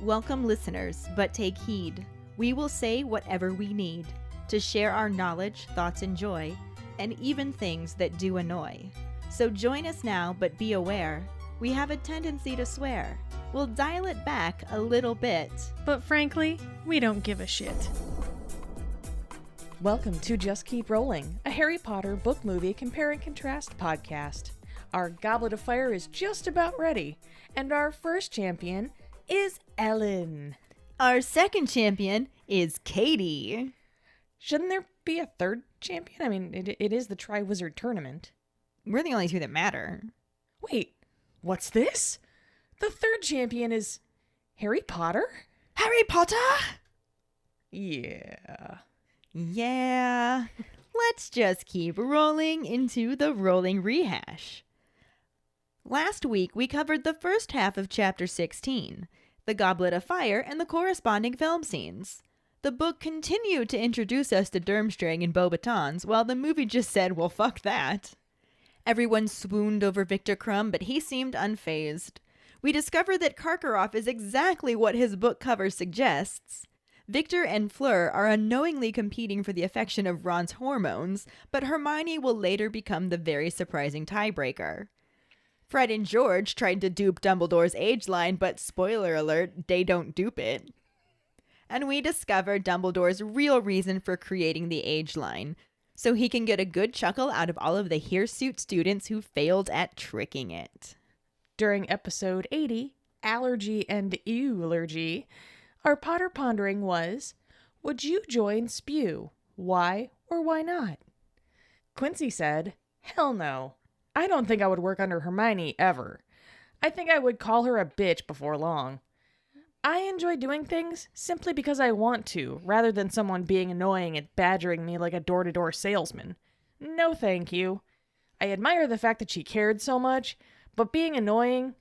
Welcome, listeners, but take heed. We will say whatever we need to share our knowledge, thoughts, and joy, and even things that do annoy. So join us now, but be aware, we have a tendency to swear. We'll dial it back a little bit. But frankly, we don't give a shit. Welcome to Just Keep Rowling, a Harry Potter book movie compare and contrast podcast. Our Goblet of Fire is just about ready, and our first champion is Ellen. Our second champion is Kayde. Shouldn't there be a third champion? I mean, it is the Triwizard Tournament. We're the only two that matter. Wait, what's this? The third champion is Harry Potter? Harry Potter? Yeah. Yeah. Let's just keep rolling into the rolling rehash. Last week, we covered the first half of Chapter 16, the Goblet of Fire and the corresponding film scenes. The book continued to introduce us to Durmstrang and Beauxbatons, while the movie just said, well, fuck that. Everyone swooned over Victor Crumb, but he seemed unfazed. We discovered that Karkaroff is exactly what his book cover suggests. Victor and Fleur are unknowingly competing for the affection of Ron's hormones, but Hermione will later become the very surprising tiebreaker. Fred and George tried to dupe Dumbledore's age line, but spoiler alert, they don't dupe it. And we discover Dumbledore's real reason for creating the age line, so he can get a good chuckle out of all of the hirsute students who failed at tricking it. During episode 80, Allergy and Eulergy, our Potter pondering was, would you join Spew? Why or why not? Quincy said, hell no. I don't think I would work under Hermione ever. I think I would call her a bitch before long. I enjoy doing things simply because I want to, rather than someone being annoying and badgering me like a door-to-door salesman. No thank you. I admire the fact that she cared so much, but being annoying,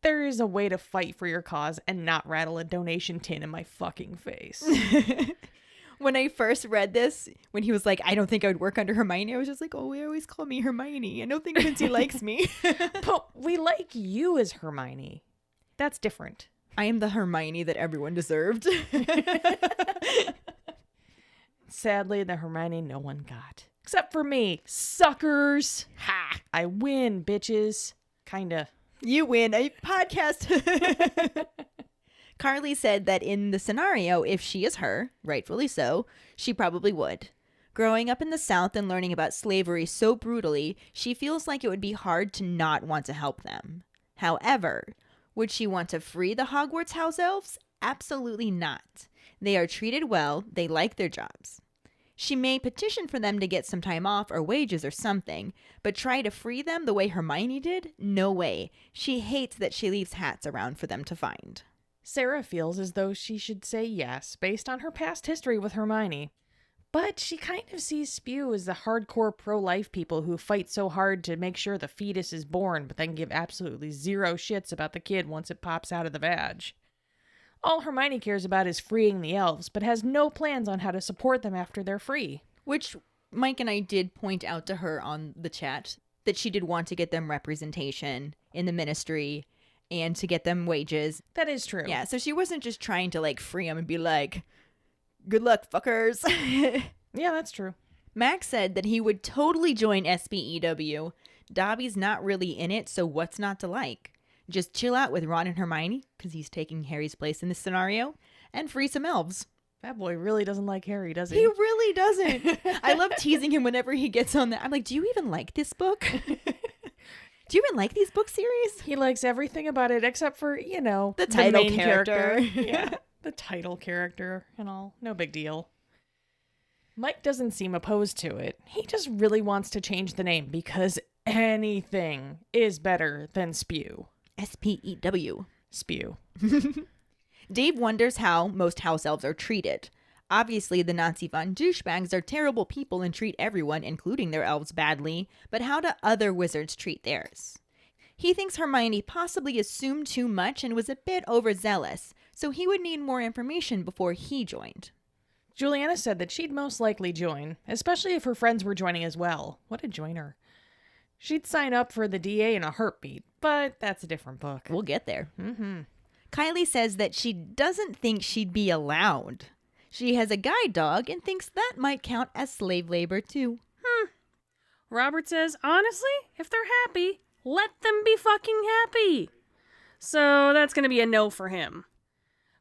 there is a way to fight for your cause and not rattle a donation tin in my fucking face. When I first read this, when he was like, I don't think I would work under Hermione, I was just like, oh, they always call me Hermione. I don't think Quincy likes me. But we like you as Hermione. That's different. I am the Hermione that everyone deserved. Sadly, the Hermione no one got. Except for me. Suckers. Ha! I win, bitches. Kinda. You win a podcast. Karlee said that in the scenario, if she is her, rightfully so, she probably would. Growing up in the South and learning about slavery so brutally, she feels like it would be hard to not want to help them. However, would she want to free the Hogwarts house elves? Absolutely not. They are treated well, they like their jobs. She may petition for them to get some time off or wages or something, but try to free them the way Hermione did? No way. She hates that she leaves hats around for them to find. Sara feels as though she should say yes, based on her past history with Hermione. But she kind of sees Spew as the hardcore pro-life people who fight so hard to make sure the fetus is born, but then give absolutely zero shits about the kid once it pops out of the vag. All Hermione cares about is freeing the elves, but has no plans on how to support them after they're free. Which Mike and I did point out to her on the chat, that she did want to get them representation in the ministry and to get them wages. That is true. Yeah, so she wasn't just trying to, like, free them and be like, good luck, fuckers. Yeah, that's true. Max said that he would totally join SPEW. Dobby's not really in it, so what's not to like? Just chill out with Ron and Hermione, because he's taking Harry's place in this scenario, and free some elves. That boy really doesn't like Harry, does he? He really doesn't. I love teasing him whenever he gets on that. I'm like, do you even like this book? Do you even like these book series? He likes everything about it except for, you know, the title main character. Yeah, the title character and all. No big deal. Mike doesn't seem opposed to it. He just really wants to change the name because anything is better than Spew. SPEW. Spew. Dave wonders how most house elves are treated. Obviously, the Nazi von douchebags are terrible people and treat everyone, including their elves, badly, but how do other wizards treat theirs? He thinks Hermione possibly assumed too much and was a bit overzealous, so he would need more information before he joined. Julianna said that she'd most likely join, especially if her friends were joining as well. What a joiner. She'd sign up for the DA in a heartbeat, but that's a different book. We'll get there. Mm-hmm. Kylie says that she doesn't think she'd be allowed. She has a guide dog and thinks that might count as slave labor too. Robert says, honestly, if they're happy, let them be fucking happy. So that's going to be a no for him.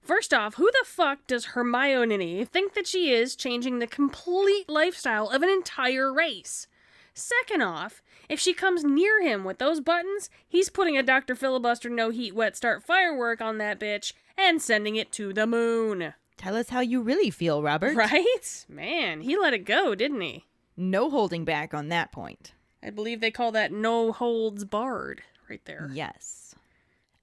First off, who the fuck does Hermione think that she is, changing the complete lifestyle of an entire race? Second off, if she comes near him with those buttons, he's putting a Dr. Filibuster no heat wet start firework on that bitch and sending it to the moon. Tell us how you really feel, Robert. Right? Man, he let it go, didn't he? No holding back on that point. I believe they call that no holds barred right there. Yes.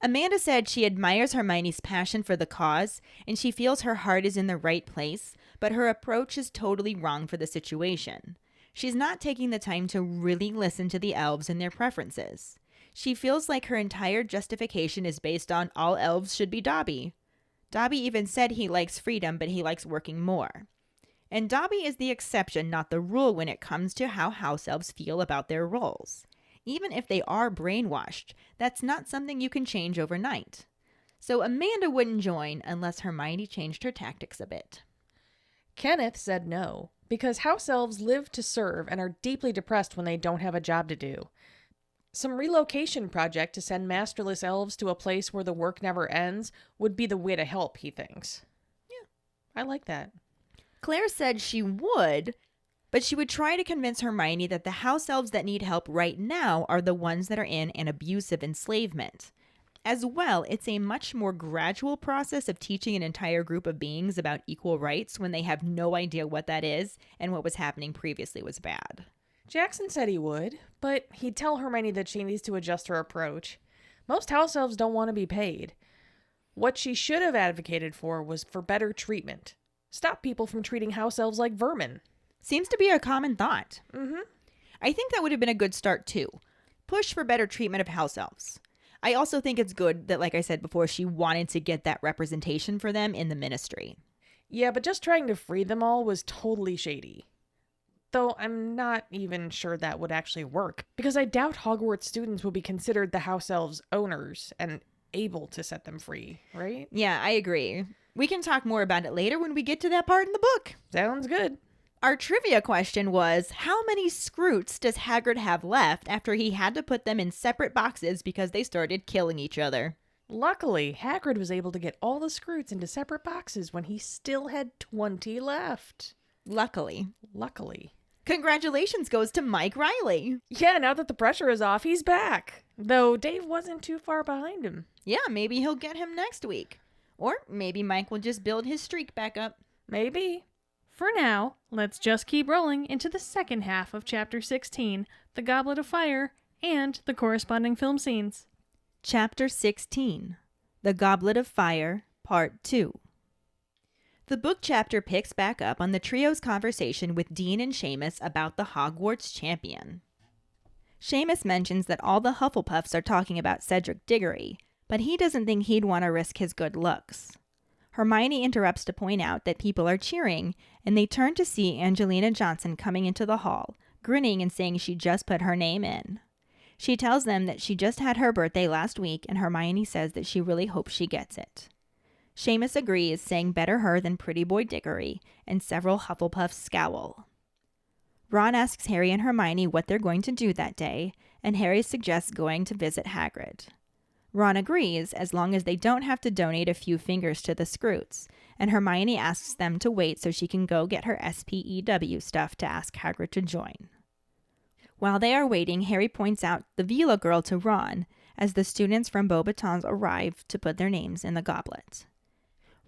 Amanda said she admires Hermione's passion for the cause, and she feels her heart is in the right place, but her approach is totally wrong for the situation. She's not taking the time to really listen to the elves and their preferences. She feels like her entire justification is based on all elves should be Dobby. Dobby even said he likes freedom, but he likes working more. And Dobby is the exception, not the rule, when it comes to how house elves feel about their roles. Even if they are brainwashed, that's not something you can change overnight. So Amanda wouldn't join unless Hermione changed her tactics a bit. Kenneth said no, because house elves live to serve and are deeply depressed when they don't have a job to do. Some relocation project to send masterless elves to a place where the work never ends would be the way to help, he thinks. Yeah, I like that. Claire said she would, but she would try to convince Hermione that the house elves that need help right now are the ones that are in an abusive enslavement. As well, it's a much more gradual process of teaching an entire group of beings about equal rights when they have no idea what that is and what was happening previously was bad. Jackson said he would, but he'd tell Hermione that she needs to adjust her approach. Most house elves don't want to be paid. What she should have advocated for was for better treatment. Stop people from treating house elves like vermin. Seems to be a common thought. Mm-hmm. I think that would have been a good start too. Push for better treatment of house elves. I also think it's good that, like I said before, she wanted to get that representation for them in the ministry. Yeah, but just trying to free them all was totally shady. Though I'm not even sure that would actually work, because I doubt Hogwarts students will be considered the house elves' owners and able to set them free, right? Yeah, I agree. We can talk more about it later when we get to that part in the book. Sounds good. Our trivia question was, how many Scroots does Hagrid have left after he had to put them in separate boxes because they started killing each other? Luckily, Hagrid was able to get all the Scroots into separate boxes when he still had 20 left. Luckily. Congratulations goes to Mike Riley. Yeah, now that the pressure is off, he's back. Though Dave wasn't too far behind him. Yeah, maybe he'll get him next week. Or maybe Mike will just build his streak back up. Maybe. For now, let's just keep rolling into the second half of Chapter 16, The Goblet of Fire, and the corresponding film scenes. Chapter 16, The Goblet of Fire, Part 2. The book chapter picks back up on the trio's conversation with Dean and Seamus about the Hogwarts champion. Seamus mentions that all the Hufflepuffs are talking about Cedric Diggory, but he doesn't think he'd want to risk his good looks. Hermione interrupts to point out that people are cheering, and they turn to see Angelina Johnson coming into the hall, grinning and saying she just put her name in. She tells them that she just had her birthday last week, and Hermione says that she really hopes she gets it. Seamus agrees, saying better her than Pretty Boy Diggory, and several Hufflepuffs scowl. Ron asks Harry and Hermione what they're going to do that day, and Harry suggests going to visit Hagrid. Ron agrees, as long as they don't have to donate a few fingers to the Scroots, and Hermione asks them to wait so she can go get her SPEW stuff to ask Hagrid to join. While they are waiting, Harry points out the Vila girl to Ron, as the students from Beauxbatons arrive to put their names in the goblet.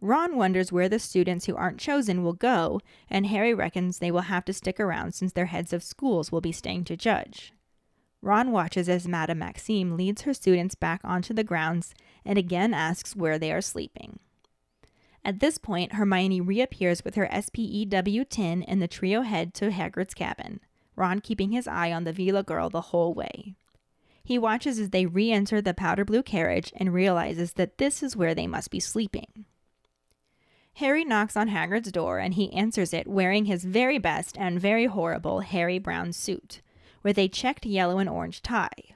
Ron wonders where the students who aren't chosen will go, and Harry reckons they will have to stick around since their heads of schools will be staying to judge. Ron watches as Madame Maxime leads her students back onto the grounds and again asks where they are sleeping. At this point, Hermione reappears with her SPEW tin and the trio head to Hagrid's cabin, Ron keeping his eye on the Vila girl the whole way. He watches as they re-enter the powder blue carriage and realizes that this is where they must be sleeping. Harry knocks on Hagrid's door and he answers it wearing his very best and very horrible Harry Brown suit, with a checked yellow and orange tie.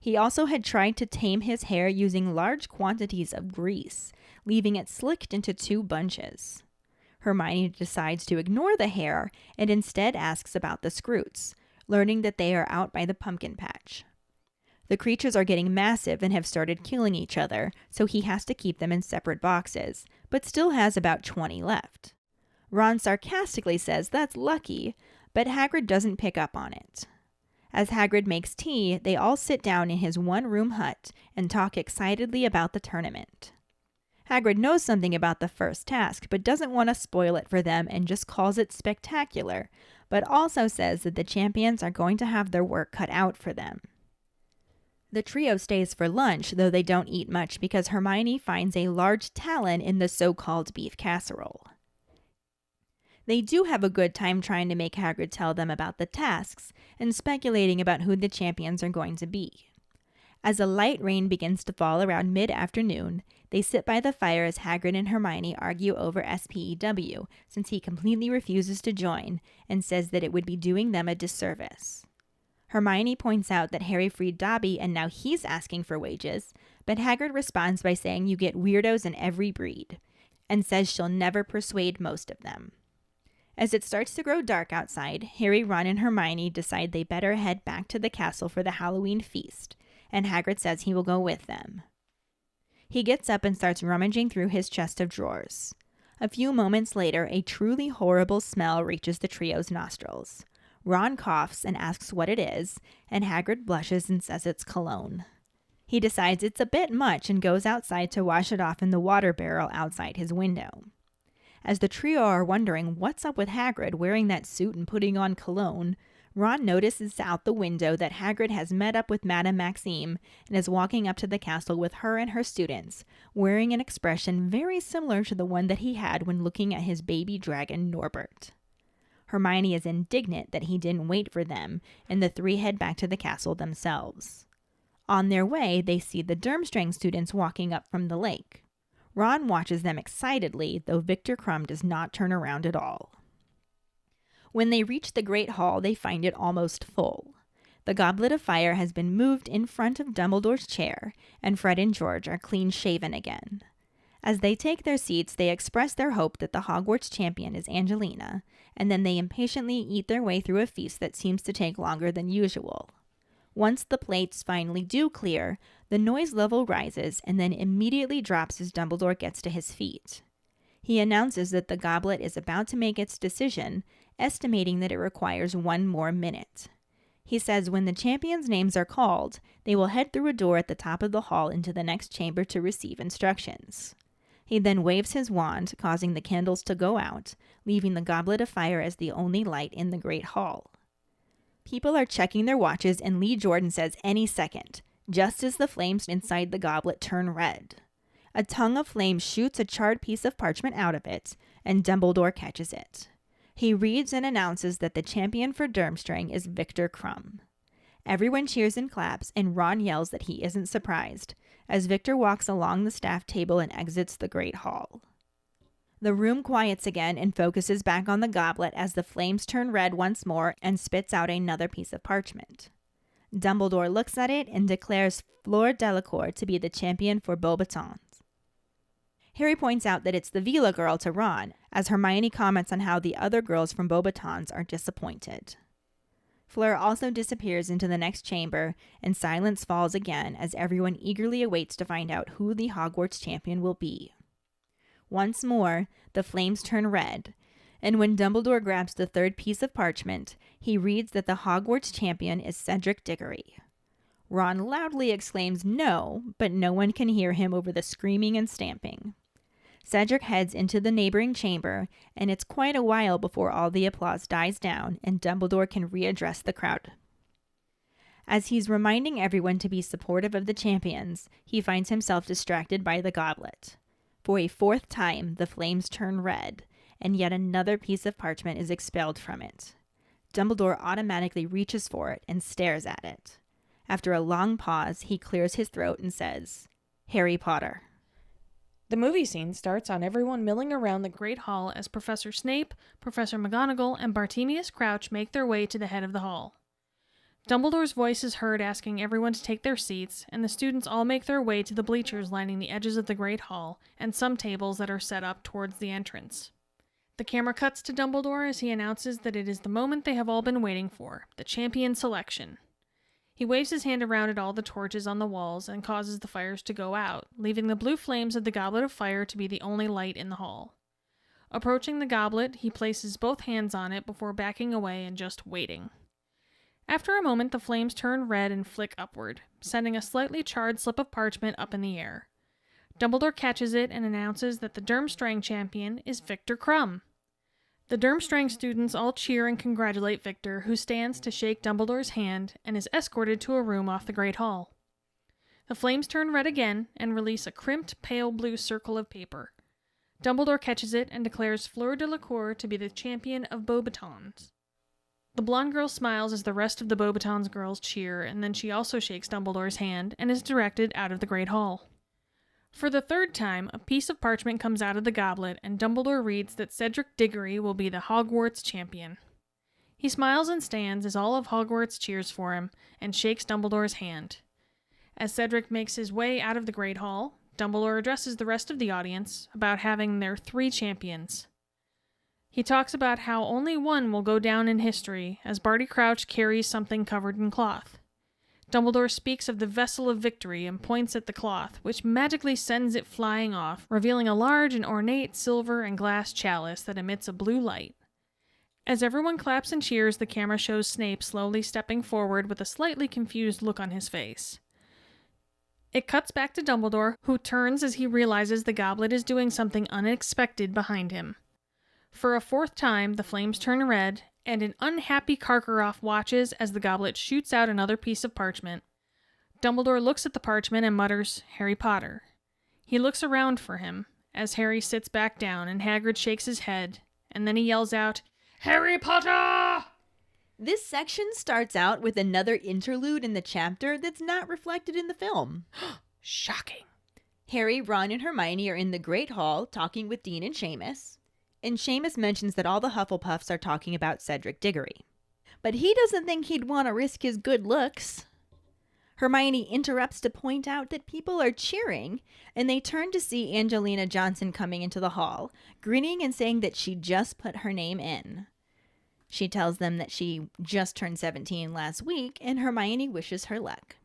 He also had tried to tame his hair using large quantities of grease, leaving it slicked into 2 bunches. Hermione decides to ignore the hair and instead asks about the Scroots, learning that they are out by the pumpkin patch. The creatures are getting massive and have started killing each other, so he has to keep them in separate boxes, but still has about 20 left. Ron sarcastically says that's lucky, but Hagrid doesn't pick up on it. As Hagrid makes tea, they all sit down in his one-room hut and talk excitedly about the tournament. Hagrid knows something about the first task, but doesn't want to spoil it for them and just calls it spectacular, but also says that the champions are going to have their work cut out for them. The trio stays for lunch, though they don't eat much because Hermione finds a large talon in the so-called beef casserole. They do have a good time trying to make Hagrid tell them about the tasks and speculating about who the champions are going to be. As a light rain begins to fall around mid-afternoon, they sit by the fire as Hagrid and Hermione argue over SPEW, since he completely refuses to join and says that it would be doing them a disservice. Hermione points out that Harry freed Dobby and now he's asking for wages, but Hagrid responds by saying you get weirdos in every breed, and says she'll never persuade most of them. As it starts to grow dark outside, Harry, Ron, and Hermione decide they better head back to the castle for the Halloween feast, and Hagrid says he will go with them. He gets up and starts rummaging through his chest of drawers. A few moments later, a truly horrible smell reaches the trio's nostrils. Ron coughs and asks what it is, and Hagrid blushes and says it's cologne. He decides it's a bit much and goes outside to wash it off in the water barrel outside his window. As the trio are wondering what's up with Hagrid wearing that suit and putting on cologne, Ron notices out the window that Hagrid has met up with Madame Maxime and is walking up to the castle with her and her students, wearing an expression very similar to the one that he had when looking at his baby dragon Norbert. Hermione is indignant that he didn't wait for them, and the 3 head back to the castle themselves. On their way, they see the Durmstrang students walking up from the lake. Ron watches them excitedly, though Victor Krum does not turn around at all. When they reach the Great Hall, they find it almost full. The Goblet of Fire has been moved in front of Dumbledore's chair, and Fred and George are clean-shaven again. As they take their seats, they express their hope that the Hogwarts champion is Angelina, and then they impatiently eat their way through a feast that seems to take longer than usual. Once the plates finally do clear, the noise level rises and then immediately drops as Dumbledore gets to his feet. He announces that the goblet is about to make its decision, estimating that it requires 1 more minute. He says when the champions' names are called, they will head through a door at the top of the hall into the next chamber to receive instructions. He then waves his wand, causing the candles to go out, leaving the Goblet of Fire as the only light in the Great Hall. People are checking their watches and Lee Jordan says any second, just as the flames inside the goblet turn red. A tongue of flame shoots a charred piece of parchment out of it, and Dumbledore catches it. He reads and announces that the champion for Durmstrang is Victor Krum. Everyone cheers and claps, and Ron yells that he isn't surprised, as Victor walks along the staff table and exits the Great Hall. The room quiets again and focuses back on the goblet as the flames turn red once more and spits out another piece of parchment. Dumbledore looks at it and declares Fleur Delacour to be the champion for Beauxbatons. Harry points out that it's the Vila girl to Ron, as Hermione comments on how the other girls from Beauxbatons are disappointed. Fleur also disappears into the next chamber, and silence falls again as everyone eagerly awaits to find out who the Hogwarts champion will be. Once more, the flames turn red, and when Dumbledore grabs the 3rd piece of parchment, he reads that the Hogwarts champion is Cedric Diggory. Ron loudly exclaims no, but no one can hear him over the screaming and stamping. Cedric heads into the neighboring chamber, and it's quite a while before all the applause dies down and Dumbledore can readdress the crowd. As he's reminding everyone to be supportive of the champions, he finds himself distracted by the goblet. For a 4th time, the flames turn red, and yet another piece of parchment is expelled from it. Dumbledore automatically reaches for it and stares at it. After a long pause, he clears his throat and says, Harry Potter. The movie scene starts on everyone milling around the Great Hall as Professor Snape, Professor McGonagall, and Bartemius Crouch make their way to the head of the hall. Dumbledore's voice is heard asking everyone to take their seats, and the students all make their way to the bleachers lining the edges of the Great Hall and some tables that are set up towards the entrance. The camera cuts to Dumbledore as he announces that it is the moment they have all been waiting for, the champion selection. He waves his hand around at all the torches on the walls and causes the fires to go out, leaving the blue flames of the Goblet of Fire to be the only light in the hall. Approaching the goblet, he places both hands on it before backing away and just waiting. After a moment, the flames turn red and flick upward, sending a slightly charred slip of parchment up in the air. Dumbledore catches it and announces that the Durmstrang champion is Victor Krum. The Durmstrang students all cheer and congratulate Victor, who stands to shake Dumbledore's hand and is escorted to a room off the Great Hall. The flames turn red again and release a crimped, pale blue circle of paper. Dumbledore catches it and declares Fleur de la Cour to be the champion of Beauxbatons. The blonde girl smiles as the rest of the Beauxbatons girls cheer, and then she also shakes Dumbledore's hand and is directed out of the Great Hall. For the third time, a piece of parchment comes out of the goblet, and Dumbledore reads that Cedric Diggory will be the Hogwarts champion. He smiles and stands as all of Hogwarts cheers for him, and shakes Dumbledore's hand. As Cedric makes his way out of the Great Hall, Dumbledore addresses the rest of the audience about having their 3 champions. He talks about how only one will go down in history, as Barty Crouch carries something covered in cloth. Dumbledore speaks of the Vessel of Victory and points at the cloth, which magically sends it flying off, revealing a large and ornate silver and glass chalice that emits a blue light. As everyone claps and cheers, the camera shows Snape slowly stepping forward with a slightly confused look on his face. It cuts back to Dumbledore, who turns as he realizes the goblet is doing something unexpected behind him. For a 4th time, the flames turn red, and an unhappy Karkaroff watches as the goblet shoots out another piece of parchment. Dumbledore looks at the parchment and mutters, "Harry Potter." He looks around for him, as Harry sits back down and Hagrid shakes his head, and then he yells out, "Harry Potter!" This section starts out with another interlude in the chapter that's not reflected in the film. Shocking. Harry, Ron, and Hermione are in the Great Hall talking with Dean and Seamus. And Seamus mentions that all the Hufflepuffs are talking about Cedric Diggory. But he doesn't think he'd want to risk his good looks. Hermione interrupts to point out that people are cheering, and they turn to see Angelina Johnson coming into the hall, grinning and saying that she just put her name in. She tells them that she just turned 17 last week, and Hermione wishes her luck.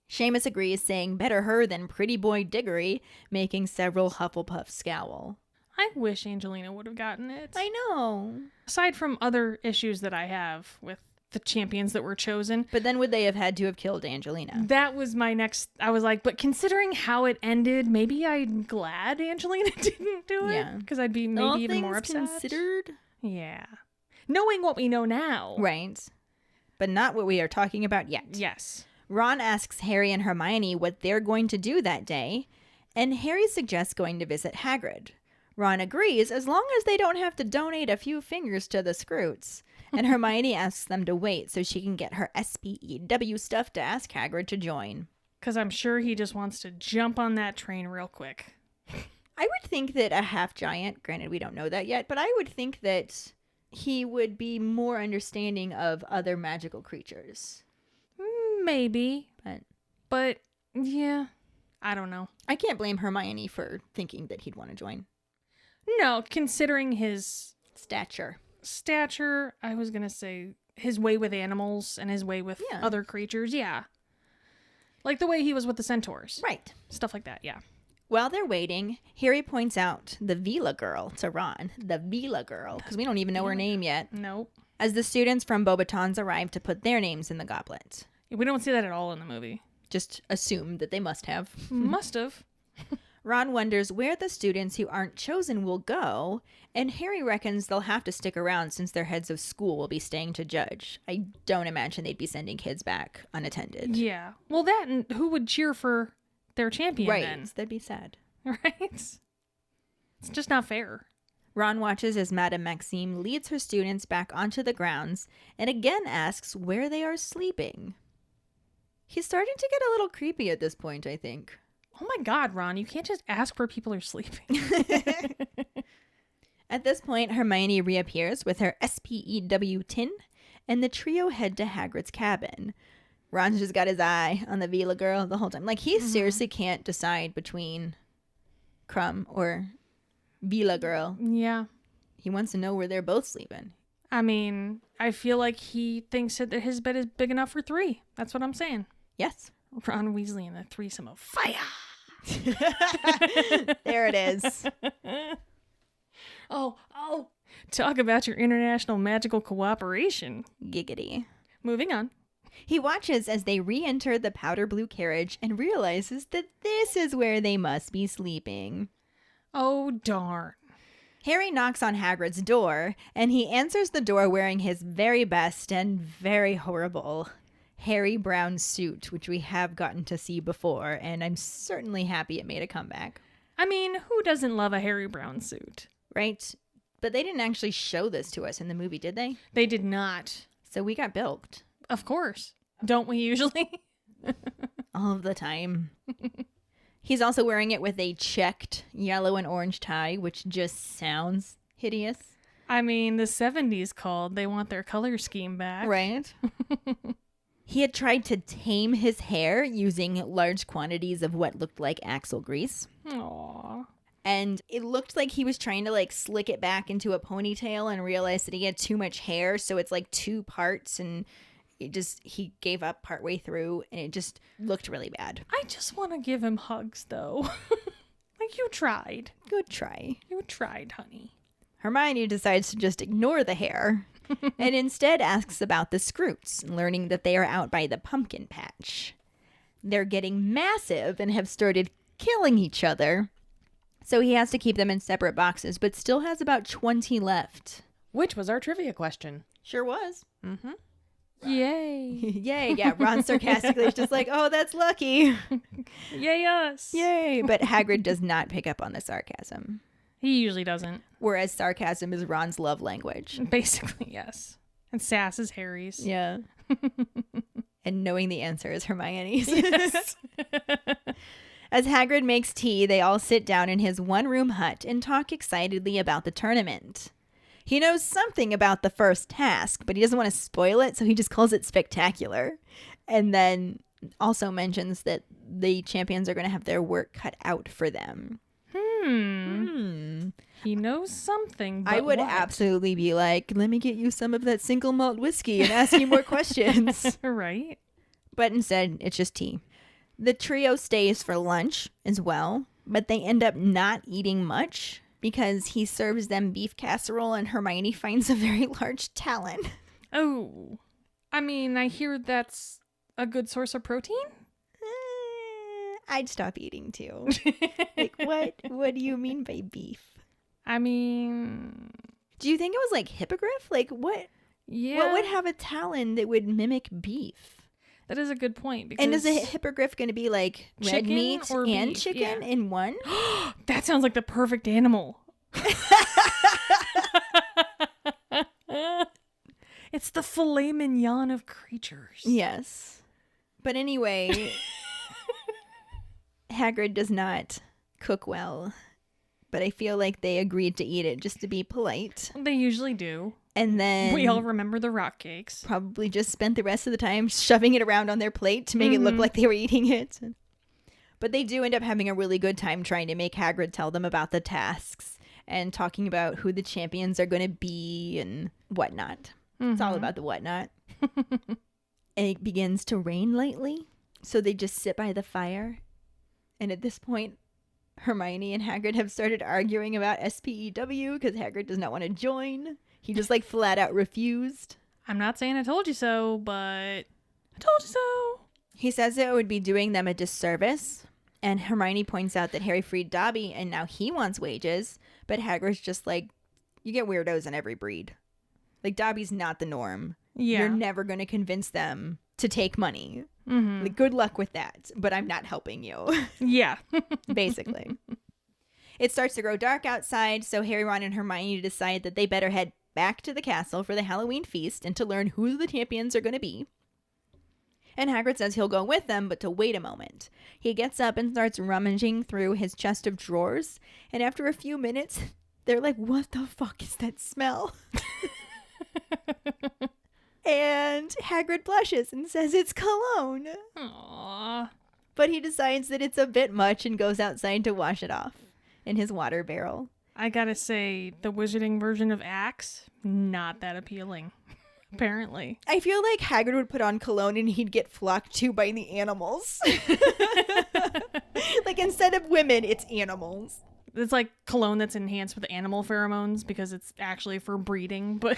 Seamus agrees, saying better her than pretty boy Diggory, making several Hufflepuffs scowl. I wish Angelina would have gotten it. I know. Aside from other issues that I have with the champions that were chosen. But then would they have had to have killed Angelina? That was my next... I was like, but considering how it ended, maybe I'm glad Angelina didn't do it. Yeah. Because I'd be maybe all even more upset. considered? Yeah. Knowing what we know now. Right. But not what we are talking about yet. Yes. Ron asks Harry and Hermione what they're going to do that day, and Harry suggests going to visit Hagrid. Ron agrees, as long as they don't have to donate a few fingers to the Scroots. And Hermione asks them to wait so she can get her SPEW stuff to ask Hagrid to join. Because I'm sure he just wants to jump on that train real quick. I would think that a half-giant, granted we don't know that yet, but I would think that he would be more understanding of other magical creatures. Maybe. But yeah, I don't know. I can't blame Hermione for thinking that he'd want to join. No, considering his Stature, I was going to say his way with animals and his way with other creatures, yeah. Like the way he was with the centaurs. Right. Stuff like that, yeah. While they're waiting, Harry points out the Vila girl to Ron. The Vila girl, because we don't even know her name yet. Nope. As the students from Beauxbatons arrive to put their names in the goblet. We don't see that at all in the movie. Just assume that they must have. Must have. Ron wonders where the students who aren't chosen will go, and Harry reckons they'll have to stick around since their heads of school will be staying to judge. I don't imagine they'd be sending kids back unattended. Yeah. Well, that and who would cheer for their champion then? Right. That'd be sad. Right? It's just not fair. Ron watches as Madame Maxime leads her students back onto the grounds and again asks where they are sleeping. He's starting to get a little creepy at this point, I think. Oh my God, Ron, you can't just ask where people are sleeping. At this point, Hermione reappears with her SPEW tin and the trio head to Hagrid's cabin. Ron's just got his eye on the Vila girl the whole time. Like, he seriously can't decide between Crumb or Vila girl. Yeah. He wants to know where they're both sleeping. I mean, I feel like he thinks that his bed is big enough for 3. That's what I'm saying. Yes. Ron Weasley and the threesome of fire. There it is. Oh. Talk about your international magical cooperation. Giggity. Moving on. He watches as they re-enter the powder blue carriage and realizes that this is where they must be sleeping. Oh, darn. Harry knocks on Hagrid's door, and he answers the door wearing his very best and very horrible Harry Brown suit, which we have gotten to see before, and I'm certainly happy it made a comeback. I mean, who doesn't love a Harry Brown suit? Right? But they didn't actually show this to us in the movie, did they? They did not. So we got bilked. Of course. Don't we usually? All of the time. He's also wearing it with a checked yellow and orange tie, which just sounds hideous. I mean, the 70s called. They want their color scheme back. Right? He had tried to tame his hair using large quantities of what looked like axle grease. Aww. And it looked like he was trying to like slick it back into a ponytail and realized that he had too much hair. So it's like 2 parts, and he gave up partway through, and it just looked really bad. I just want to give him hugs, though. Like, you tried. Good try. You tried, honey. Hermione decides to just ignore the hair and instead asks about the Scroots, learning that they are out by the pumpkin patch. They're getting massive and have started killing each other. So he has to keep them in separate boxes, but still has about 20 left. Which was our trivia question. Sure was. Mm-hmm. Yay. Yay. Yeah, Ron sarcastically is just like, oh, that's lucky. Yay us. Yay. But Hagrid does not pick up on the sarcasm. He usually doesn't. Whereas sarcasm is Ron's love language. Basically, yes. And sass is Harry's. Yeah. And knowing the answer is Hermione's. Yes. As Hagrid makes tea, they all sit down in his one-room hut and talk excitedly about the tournament. He knows something about the first task, but he doesn't want to spoil it, so he just calls it spectacular. And then also mentions that the champions are going to have their work cut out for them. He knows something, but I would what? absolutely be like, let me get you some of that single malt whiskey and ask you more questions. Right? But instead, it's just tea. The trio stays for lunch as well, but they end up not eating much because he serves them beef casserole and Hermione finds a very large talon. Oh. I mean, I hear that's a good source of protein? I'd stop eating too. Like, what do you mean by beef? I mean... Do you think it was like hippogriff? Like, what? Yeah. What would have a talon that would mimic beef? That is a good point. Because And is a hippogriff going to be like red chicken meat or and beef? chicken Yeah. in one? That sounds like the perfect animal. It's the filet mignon of creatures. Yes. But anyway, Hagrid does not cook well, but I feel like they agreed to eat it just to be polite. They usually do. And then We all remember the rock cakes. probably just spent the rest of the time shoving it around on their plate to make it look like they were eating it. But they do end up having a really good time trying to make Hagrid tell them about the tasks and talking about who the champions are going to be and whatnot. It's all about the whatnot. And it begins to rain lightly, so they just sit by the fire. And at this point, Hermione and Hagrid have started arguing about SPEW because Hagrid does not want to join. He just like flat out refused. I'm not saying I told you so, but I told you so. He says it would be doing them a disservice. And Hermione points out that Harry freed Dobby and now he wants wages. But Hagrid's just like, you get weirdos in every breed. Like, Dobby's not the norm. Yeah. You're never going to convince them to take money. Mm-hmm. Like, good luck with that. But I'm not helping you, Yeah. basically. It starts to grow dark outside, so Harry, Ron, and Hermione decide that they better head back to the castle for the Halloween feast and to learn who the champions are going to be. And Hagrid says he'll go with them, but to wait a moment. He gets up and starts rummaging through his chest of drawers, and after a few minutes, they're like, what the fuck is that smell? And Hagrid blushes and says it's cologne. Aww. But he decides that it's a bit much and goes outside to wash it off in his water barrel. I gotta say, the wizarding version of Axe, not that appealing, apparently. I feel like Hagrid would put on cologne and he'd get flocked to by the animals. Like, instead of women, it's animals. It's like cologne that's enhanced with animal pheromones because it's actually for breeding, but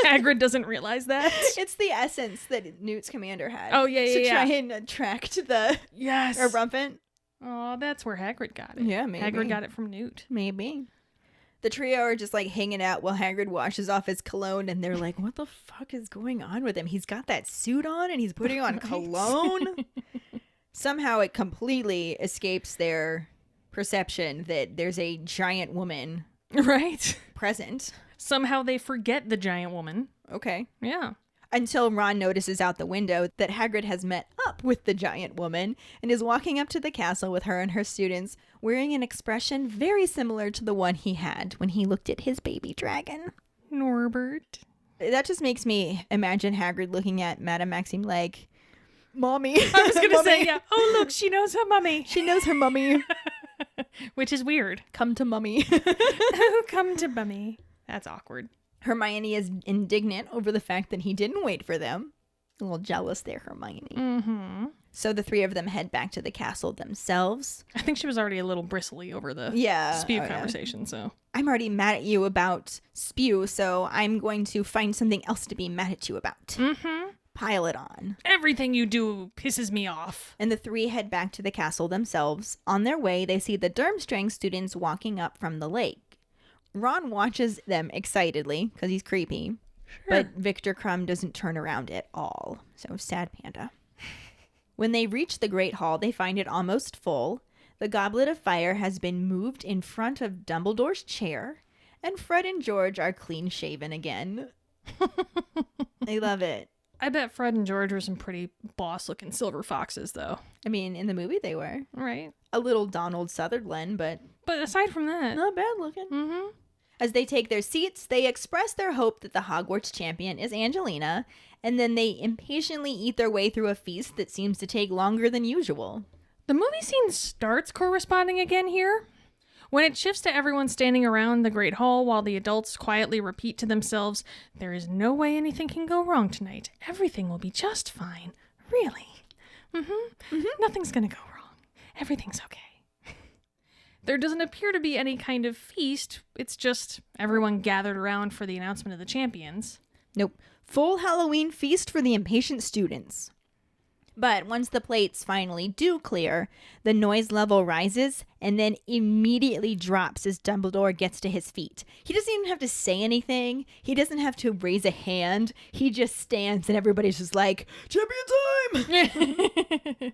Hagrid doesn't realize that. It's the essence that Newt's commander had. Oh, yeah. To try and attract the Yes. Rumpant. Oh, that's where Hagrid got it. Yeah, maybe. Hagrid got it from Newt. Maybe. The trio are just like hanging out while Hagrid washes off his cologne, and they're like, what the fuck is going on with him? He's got that suit on and he's putting on cologne. Somehow it completely escapes their perception that there's a giant woman Right. present. Somehow they forget the giant woman. Okay. Yeah. Until Ron notices out the window that Hagrid has met up with the giant woman and is walking up to the castle with her and her students, wearing an expression very similar to the one he had when he looked at his baby dragon. Norbert. That just makes me imagine Hagrid looking at Madame Maxime like, Mommy. I was going to say, Mummy. yeah. Oh, look, she knows her mummy. She knows her mummy. Which is weird. Come to mummy. Come to mummy. That's awkward. Hermione is indignant over the fact that he didn't wait for them. A little jealous there, Hermione. Mm-hmm. So the three of them head back to the castle themselves. I think she was already a little bristly over the spew conversation, so. I'm already mad at you about spew, so I'm going to find something else to be mad at you about. Mm-hmm. Pile it on. Everything you do pisses me off. And the three head back to the castle themselves. On their way, they see the Durmstrang students walking up from the lake. Ron watches them excitedly, because he's creepy. Sure. But Victor Crumb doesn't turn around at all. So sad panda. When they reach the Great Hall, they find it almost full. The Goblet of Fire has been moved in front of Dumbledore's chair. And Fred and George are clean shaven again. They love it. I bet Fred and George were some pretty boss-looking silver foxes, though. I mean, in the movie they were. Right. A little Donald Sutherland, but But aside from that. not bad looking. Mm-hmm. As they take their seats, they express their hope that the Hogwarts champion is Angelina, and then they impatiently eat their way through a feast that seems to take longer than usual. The movie scene starts corresponding again here. When it shifts to everyone standing around the Great Hall while the adults quietly repeat to themselves, "There is no way anything can go wrong tonight. Everything will be just fine. Really. Nothing's gonna go wrong. Everything's okay." There doesn't appear to be any kind of feast. It's just everyone gathered around for the announcement of the champions. Nope. Full Halloween feast for the impatient students. But once the plates finally do clear, the noise level rises and then immediately drops as Dumbledore gets to his feet. He doesn't even have to say anything. He doesn't have to raise a hand. He just stands and everybody's just like, champion time!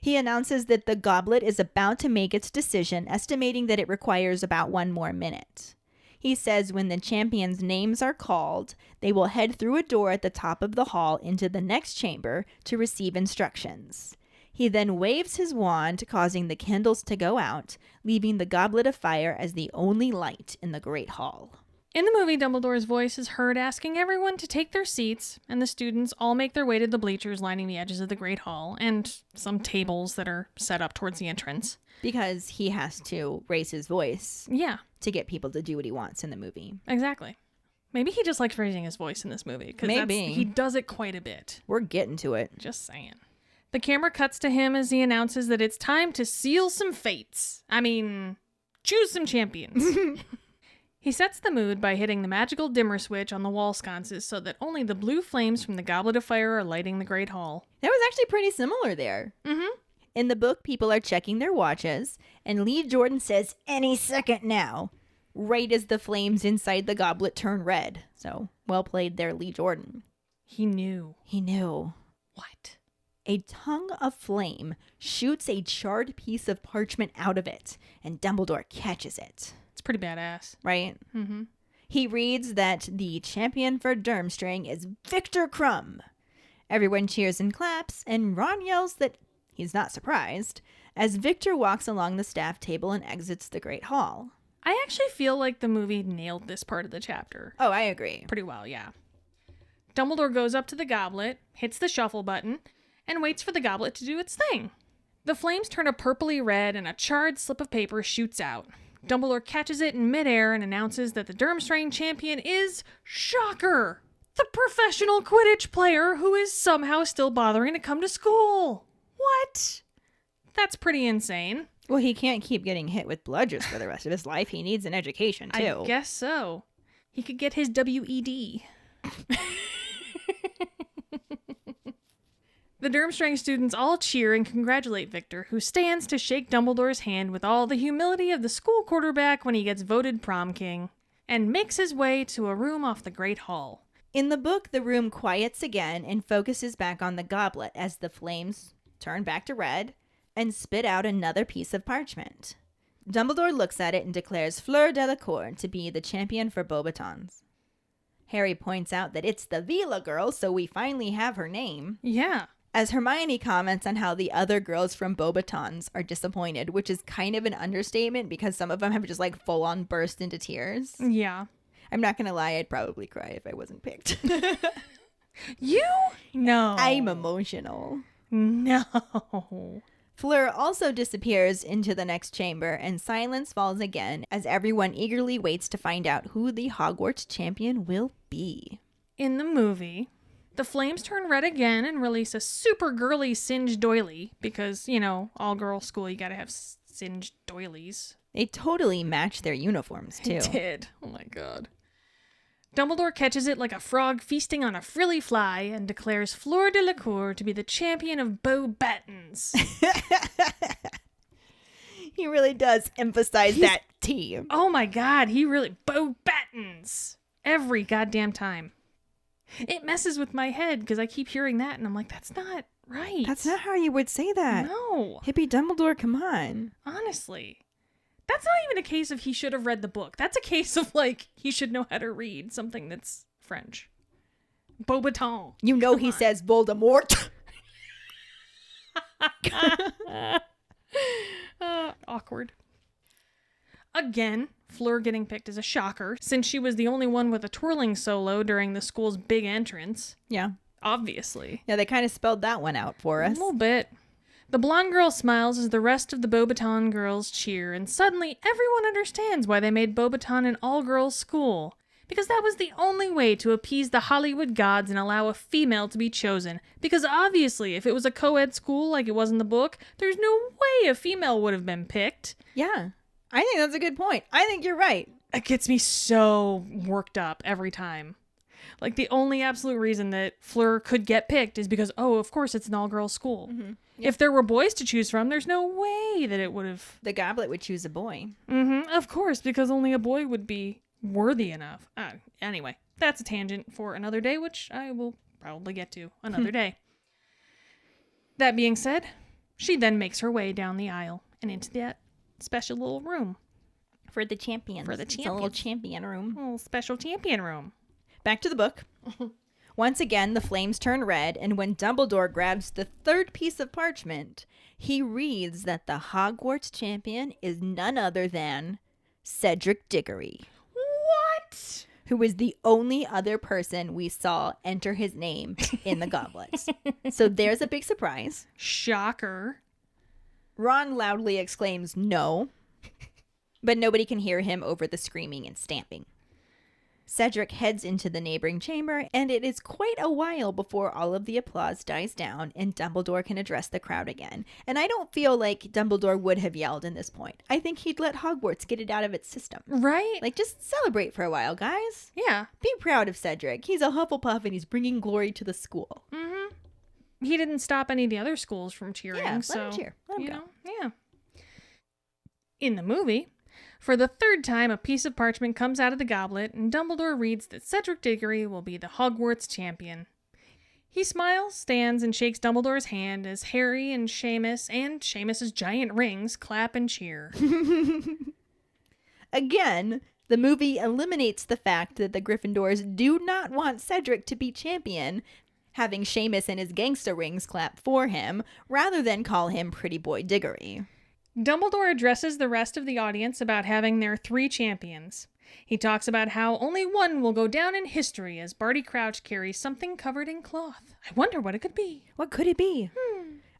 He announces that the goblet is about to make its decision, estimating that it requires about 1 more minute. He says when the champions' names are called, they will head through a door at the top of the hall into the next chamber to receive instructions. He then waves his wand, causing the candles to go out, leaving the Goblet of Fire as the only light in the Great Hall. In the movie, Dumbledore's voice is heard asking everyone to take their seats, and the students all make their way to the bleachers lining the edges of the Great Hall, and some tables that are set up towards the entrance. Because he has to raise his voice Yeah, to get people to do what he wants in the movie. exactly. Maybe he just likes raising his voice in this movie, because Maybe. he does it quite a bit. We're getting to it. Just saying. The camera cuts to him as he announces that it's time to seal some fates. I mean, choose some champions. He sets the mood by hitting the magical dimmer switch on the wall sconces so that only the blue flames from the Goblet of Fire are lighting the Great Hall. That was actually pretty similar there. Mm-hmm. In the book, people are checking their watches, and Lee Jordan says, "Any second now," right as the flames inside the goblet turn red. So, well played there, Lee Jordan. He knew. He knew. What? A tongue of flame shoots a charred piece of parchment out of it, and Dumbledore catches it. It's pretty badass. Right? Mm-hmm. He reads that the champion for Durmstrang is Victor Crumb. Everyone cheers and claps, and Ron yells that he's not surprised as Victor walks along the staff table and exits the Great Hall. I actually feel like the movie nailed this part of the chapter Oh, I agree. pretty well, yeah. Dumbledore goes up to the goblet, hits the shuffle button, and waits for the goblet to do its thing. The flames turn a purpley red and a charred slip of paper shoots out. Dumbledore catches it in midair and announces that the Durmstrang champion is, shocker, the professional Quidditch player who is somehow still bothering to come to school. What? That's pretty insane. Well, he can't keep getting hit with bludgers for the rest of his life. He needs an education, too. I guess so. He could get his WED. The Durmstrang students all cheer and congratulate Victor, who stands to shake Dumbledore's hand with all the humility of the school quarterback when he gets voted prom king, and makes his way to a room off the Great Hall. In the book, the room quiets again and focuses back on the goblet as the flames turn back to red and spit out another piece of parchment. Dumbledore looks at it and declares Fleur Delacour to be the champion for Beauxbatons. Harry points out that it's the Vila girl, so we finally have her name. Yeah. As Hermione comments on how the other girls from Beauxbatons are disappointed, which is kind of an understatement because some of them have just like full on burst into tears. Yeah. I'm not going to lie, I'd probably cry if I wasn't picked. You? No. I'm emotional. No. Fleur also disappears into the next chamber and silence falls again as everyone eagerly waits to find out who the Hogwarts champion will be. In the movie, the flames turn red again and release a super girly singed doily because, you know, all girl school, you gotta have singed doilies. They totally match their uniforms, too. They did. Oh my god. Dumbledore catches it like a frog feasting on a frilly fly and declares Fleur Delacour to be the champion of Beauxbatons. He really does emphasize that team. Oh my god, he really... Beauxbatons! Every goddamn time. It messes with my head because I keep hearing that and I'm like, that's not right. That's not how you would say that. No. Hippie Dumbledore, come on. Honestly. That's not even a case of he should have read the book. That's a case of, like, he should know how to read something that's French. Beauxbaton. You know he says Voldemort. Awkward. Again, Fleur getting picked as a shocker, since she was the only one with a twirling solo during the school's big entrance. Yeah. Obviously. Yeah, they kind of spelled that one out for us. A little bit. The blonde girl smiles as the rest of the Beauxbaton girls cheer, and suddenly everyone understands why they made Beauxbaton an all-girls school. Because that was the only way to appease the Hollywood gods and allow a female to be chosen. Because obviously, if it was a co-ed school like it was in the book, there's no way a female would have been picked. Yeah. I think that's a good point. I think you're right. It gets me so worked up every time. Like, the only absolute reason that Fleur could get picked is because, oh, of course it's an all-girls school. Mm-hmm. Yep. If there were boys to choose from, there's no way that it would have... The goblet would choose a boy. Mm-hmm, of course, because only a boy would be worthy enough. Anyway, that's a tangent for another day, which I will probably get to another day. That being said, she then makes her way down the aisle and into that special little room. For the champions. It's a little champion room. A little special champion room. Back to the book. Once again, the flames turn red, and when Dumbledore grabs the third piece of parchment, he reads that the Hogwarts champion is none other than Cedric Diggory. What? Who is the only other person we saw enter his name in the goblet. So there's a big surprise. Shocker. Ron loudly exclaims no, but nobody can hear him over the screaming and stamping. Cedric heads into the neighboring chamber, and it is quite a while before all of the applause dies down and Dumbledore can address the crowd again. And I don't feel like Dumbledore would have yelled in this point. I think he'd let Hogwarts get it out of its system. Right? Like, just celebrate for a while, guys. Yeah. Be proud of Cedric. He's a Hufflepuff and he's bringing glory to the school. Mm-hmm. He didn't stop any of the other schools from cheering. Yeah, so, let him cheer. Let him go. Yeah. In the movie, for the third time, a piece of parchment comes out of the goblet, and Dumbledore reads that Cedric Diggory will be the Hogwarts champion. He smiles, stands, and shakes Dumbledore's hand as Harry and Seamus's giant rings clap and cheer. Again, the movie eliminates the fact that the Gryffindors do not want Cedric to be champion, having Seamus and his gangsta rings clap for him, rather than call him Pretty Boy Diggory. Dumbledore addresses the rest of the audience about having their 3 champions. He talks about how only one will go down in history as Barty Crouch carries something covered in cloth. I wonder what it could be. What could it be?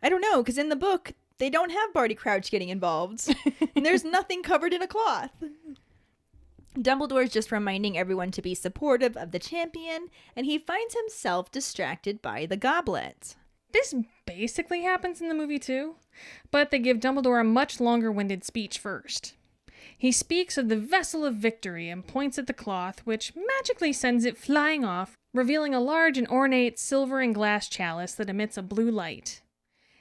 I don't know, because in the book, they don't have Barty Crouch getting involved. And there's nothing covered in a cloth. Dumbledore's just reminding everyone to be supportive of the champion, and he finds himself distracted by the goblet. This basically happens in the movie too, but they give Dumbledore a much longer-winded speech first. He speaks of the vessel of victory and points at the cloth, which magically sends it flying off, revealing a large and ornate silver and glass chalice that emits a blue light.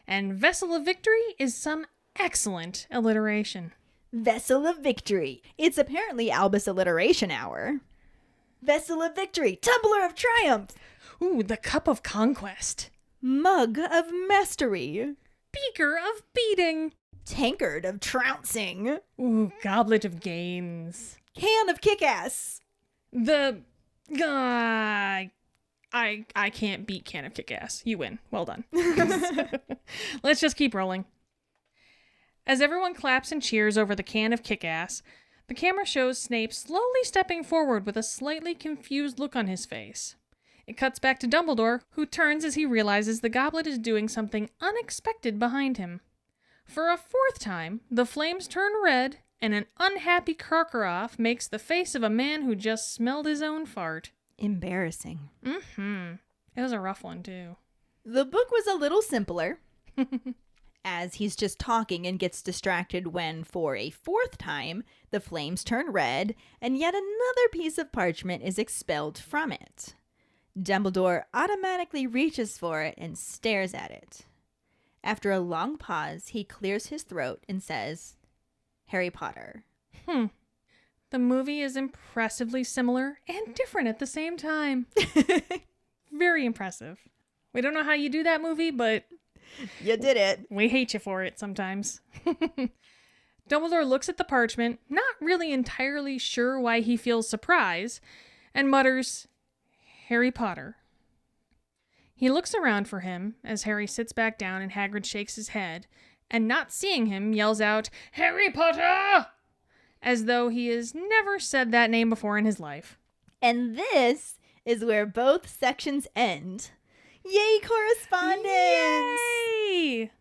And vessel of victory is some excellent alliteration. Vessel of victory. It's apparently Albus alliteration hour. Vessel of victory. Tumbler of triumph. Ooh, the cup of conquest. Mug of mastery. Beaker of beating. Tankard of trouncing. Ooh, goblet of gains. Can of Kickass. The... I can't beat Can of Kickass. You win. Well done. Let's just keep rolling. As everyone claps and cheers over the Can of Kickass, the camera shows Snape slowly stepping forward with a slightly confused look on his face. It cuts back to Dumbledore, who turns as he realizes the goblet is doing something unexpected behind him. For a fourth time, the flames turn red, and an unhappy Karkaroff makes the face of a man who just smelled his own fart. Embarrassing. It was a rough one, too. The book was a little simpler, as he's just talking and gets distracted when, for a fourth time, the flames turn red, and yet another piece of parchment is expelled from it. Dumbledore automatically reaches for it and stares at it. After a long pause, he clears his throat and says, Harry Potter. The movie is impressively similar and different at the same time. Very impressive. We don't know how you do that, movie, but... You did it. We hate you for it sometimes. Dumbledore looks at the parchment, not really entirely sure why he feels surprise, and mutters, Harry Potter. He looks around for him as Harry sits back down and Hagrid shakes his head, and not seeing him yells out, Harry Potter! As though he has never said that name before in his life. And this is where both sections end. Yay, correspondence! Yay!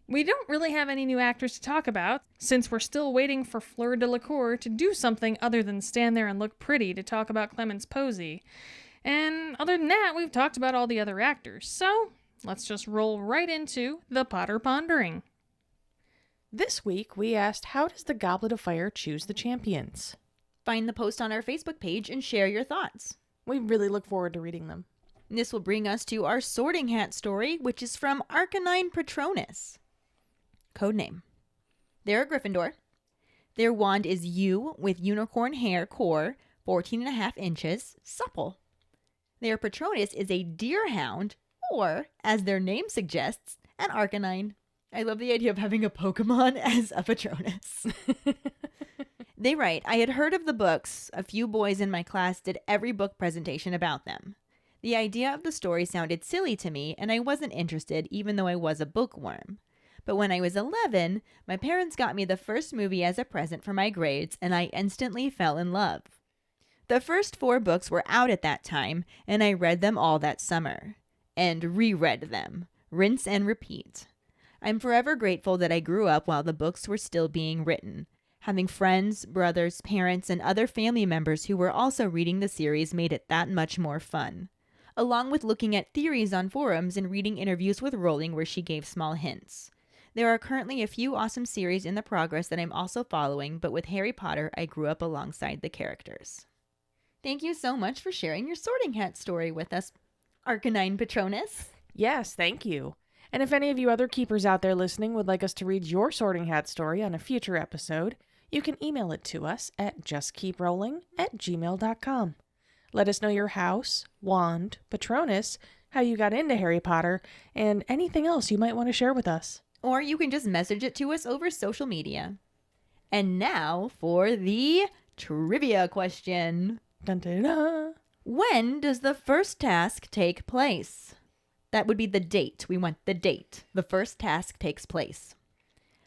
We don't really have any new actors to talk about, since we're still waiting for Fleur Delacour to do something other than stand there and look pretty to talk about Clemence Posey. And other than that, we've talked about all the other actors, so let's just roll right into the Potter Pondering. This week, we asked, how does the Goblet of Fire choose the champions? Find the post on our Facebook page and share your thoughts. We really look forward to reading them. This will bring us to our Sorting Hat story, which is from Arcanine Patronus. Codename. They're a Gryffindor. Their wand is U with unicorn hair core, 14.5 inches, supple. Their Patronus is a deerhound, or, as their name suggests, an Arcanine. I love the idea of having a Pokemon as a Patronus. They write, I had heard of the books. A few boys in my class did every book presentation about them. The idea of the story sounded silly to me, and I wasn't interested, even though I was a bookworm. But when I was 11, my parents got me the first movie as a present for my grades, and I instantly fell in love. The first 4 books were out at that time, and I read them all that summer. And reread them. Rinse and repeat. I'm forever grateful that I grew up while the books were still being written. Having friends, brothers, parents, and other family members who were also reading the series made it that much more fun. Along with looking at theories on forums and reading interviews with Rowling where she gave small hints. There are currently a few awesome series in the progress that I'm also following, but with Harry Potter, I grew up alongside the characters. Thank you so much for sharing your Sorting Hat story with us, Arcanine Patronus. Yes, thank you. And if any of you other keepers out there listening would like us to read your Sorting Hat story on a future episode, you can email it to us at justkeeprolling@gmail.com. Let us know your house, wand, Patronus, how you got into Harry Potter, and anything else you might want to share with us. Or you can just message it to us over social media. And now for the trivia question. Dun, dun, dun. When does the first task take place? That would be the date. We want the date. The first task takes place.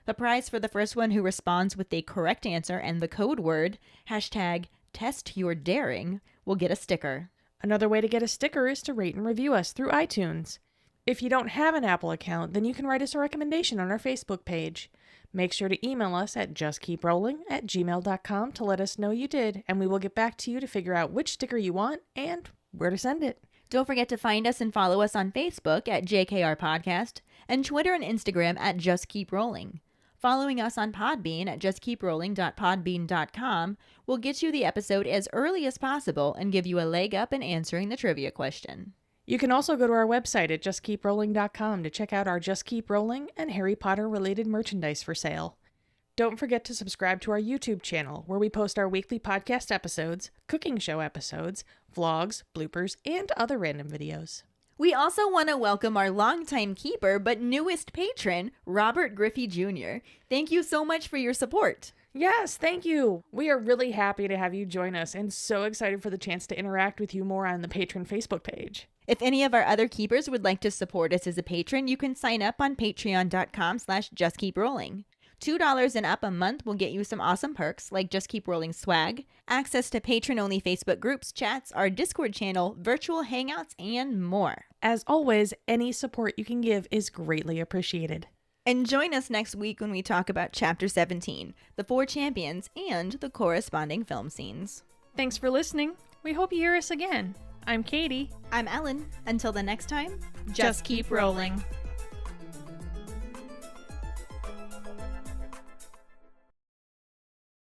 The prize for the first one who responds with the correct answer and the code word, #TestYourDaring, will get a sticker. Another way to get a sticker is to rate and review us through iTunes. If you don't have an Apple account, then you can write us a recommendation on our Facebook page. Make sure to email us at justkeeprolling@gmail.com to let us know you did, and we will get back to you to figure out which sticker you want and where to send it. Don't forget to find us and follow us on Facebook at JKR Podcast and Twitter and Instagram at Just Keep Rolling. Following us on Podbean at justkeeprolling.podbean.com will get you the episode as early as possible and give you a leg up in answering the trivia question. You can also go to our website at justkeeprolling.com to check out our Just Keep Rolling and Harry Potter related merchandise for sale. Don't forget to subscribe to our YouTube channel, where we post our weekly podcast episodes, cooking show episodes, vlogs, bloopers, and other random videos. We also want to welcome our longtime keeper but newest patron, Robert Griffey Jr. Thank you so much for your support. Yes, thank you. We are really happy to have you join us and so excited for the chance to interact with you more on the patron Facebook page. If any of our other keepers would like to support us as a patron, you can sign up on patreon.com/justkeeprolling. $2 and up a month will get you some awesome perks like Just Keep Rolling swag, access to patron-only Facebook groups, chats, our Discord channel, virtual hangouts, and more. As always, any support you can give is greatly appreciated. And join us next week when we talk about Chapter 17, the 4 champions, and the corresponding film scenes. Thanks for listening. We hope you hear us again. I'm Kayde. I'm Ellen. Until the next time, Just keep rolling.